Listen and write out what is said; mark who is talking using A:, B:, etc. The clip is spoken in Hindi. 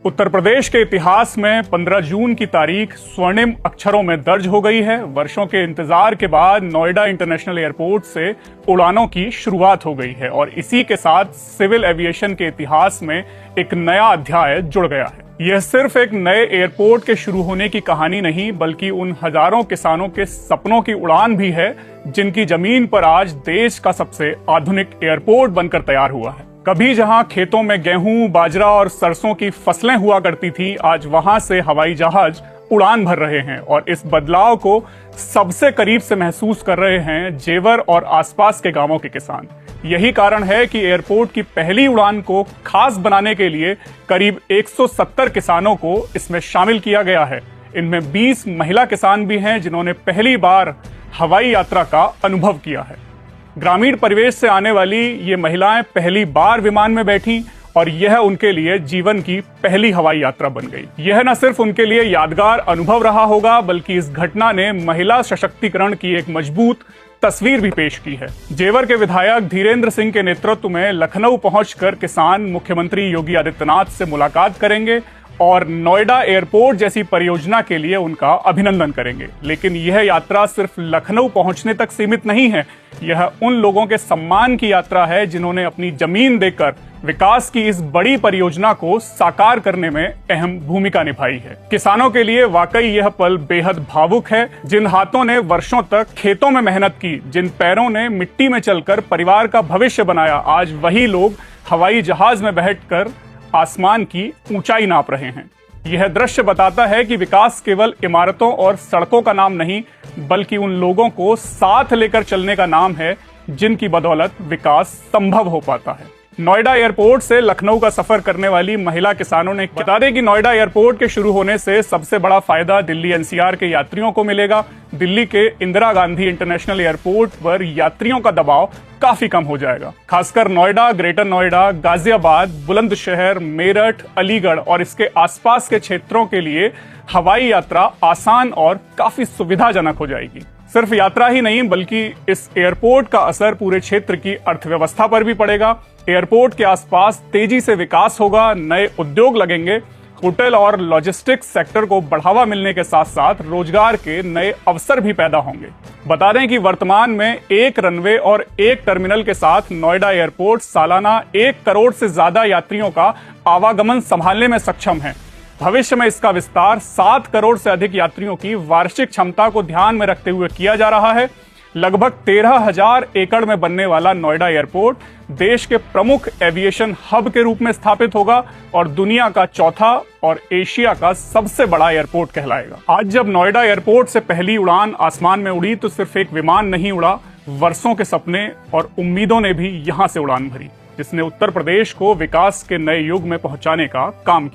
A: उत्तर प्रदेश के इतिहास में 15 जून की तारीख स्वर्णिम अक्षरों में दर्ज हो गई है। वर्षों के इंतजार के बाद नोएडा इंटरनेशनल एयरपोर्ट से उड़ानों की शुरुआत हो गई है और इसी के साथ सिविल एविएशन के इतिहास में एक नया अध्याय जुड़ गया है। यह सिर्फ एक नए एयरपोर्ट के शुरू होने की कहानी नहीं, बल्कि उन हजारों किसानों के सपनों की उड़ान भी है जिनकी जमीन पर आज देश का सबसे आधुनिक एयरपोर्ट बनकर तैयार हुआ है। कभी जहां खेतों में गेहूं, बाजरा और सरसों की फसलें हुआ करती थी, आज वहां से हवाई जहाज उड़ान भर रहे हैं और इस बदलाव को सबसे करीब से महसूस कर रहे हैं जेवर और आसपास के गांवों के किसान। यही कारण है कि एयरपोर्ट की पहली उड़ान को खास बनाने के लिए करीब 170 किसानों को इसमें शामिल किया गया है। इनमें 20 महिला किसान भी हैं जिन्होंने पहली बार हवाई यात्रा का अनुभव किया है। ग्रामीण परिवेश से आने वाली ये महिलाएं पहली बार विमान में बैठी और यह उनके लिए जीवन की पहली हवाई यात्रा बन गई। यह न सिर्फ उनके लिए यादगार अनुभव रहा होगा, बल्कि इस घटना ने महिला सशक्तिकरण की एक मजबूत तस्वीर भी पेश की है। जेवर के विधायक धीरेन्द्र सिंह के नेतृत्व में लखनऊ पहुंचकर किसान मुख्यमंत्री योगी आदित्यनाथ से मुलाकात करेंगे और नोएडा एयरपोर्ट जैसी परियोजना के लिए उनका अभिनंदन करेंगे। लेकिन यह यात्रा सिर्फ लखनऊ पहुंचने तक सीमित नहीं है। यह उन लोगों के सम्मान की यात्रा है जिन्होंने अपनी जमीन देकर विकास की इस बड़ी परियोजना को साकार करने में अहम भूमिका निभाई है। किसानों के लिए वाकई यह पल बेहद भावुक है। जिन हाथों ने वर्षों तक खेतों में मेहनत की, जिन पैरों ने मिट्टी में चलकर परिवार का भविष्य बनाया, आज वही लोग हवाई जहाज में बैठकर आसमान की ऊंचाई नाप रहे हैं। यह दृश्य बताता है कि विकास केवल इमारतों और सड़कों का नाम नहीं, बल्कि उन लोगों को साथ लेकर चलने का नाम है जिनकी बदौलत विकास संभव हो पाता है। नोएडा एयरपोर्ट से लखनऊ का सफर करने वाली महिला किसानों ने बता दें कि नोएडा एयरपोर्ट के शुरू होने से सबसे बड़ा फायदा दिल्ली एनसीआर के यात्रियों को मिलेगा। दिल्ली के इंदिरा गांधी इंटरनेशनल एयरपोर्ट पर यात्रियों का दबाव काफी कम हो जाएगा। खासकर नोएडा, ग्रेटर नोएडा, गाजियाबाद, बुलंदशहर, मेरठ, अलीगढ़ और इसके आसपास के क्षेत्रों के लिए हवाई यात्रा आसान और काफी सुविधाजनक हो जाएगी। सिर्फ यात्रा ही नहीं, बल्कि इस एयरपोर्ट का असर पूरे क्षेत्र की अर्थव्यवस्था पर भी पड़ेगा। एयरपोर्ट के आसपास तेजी से विकास होगा, नए उद्योग लगेंगे, होटल और लॉजिस्टिक्स सेक्टर को बढ़ावा मिलने के साथ साथ रोजगार के नए अवसर भी पैदा होंगे। बता दें कि वर्तमान में एक रनवे और एक टर्मिनल के साथ नोएडा एयरपोर्ट सालाना 1 करोड़ से ज्यादा यात्रियों का आवागमन संभालने में सक्षम है। भविष्य में इसका विस्तार 7 करोड़ से अधिक यात्रियों की वार्षिक क्षमता को ध्यान में रखते हुए किया जा रहा है। लगभग 13,000 एकड़ में बनने वाला नोएडा एयरपोर्ट देश के प्रमुख एविएशन हब के रूप में स्थापित होगा और दुनिया का चौथा और एशिया का सबसे बड़ा एयरपोर्ट कहलाएगा। आज जब नोएडा एयरपोर्ट से पहली उड़ान आसमान में उड़ी तो सिर्फ एक विमान नहीं उड़ा, वर्षों के सपने और उम्मीदों ने भी यहां से उड़ान भरी, जिसने उत्तर प्रदेश को विकास के नए युग में पहुंचाने का काम किया।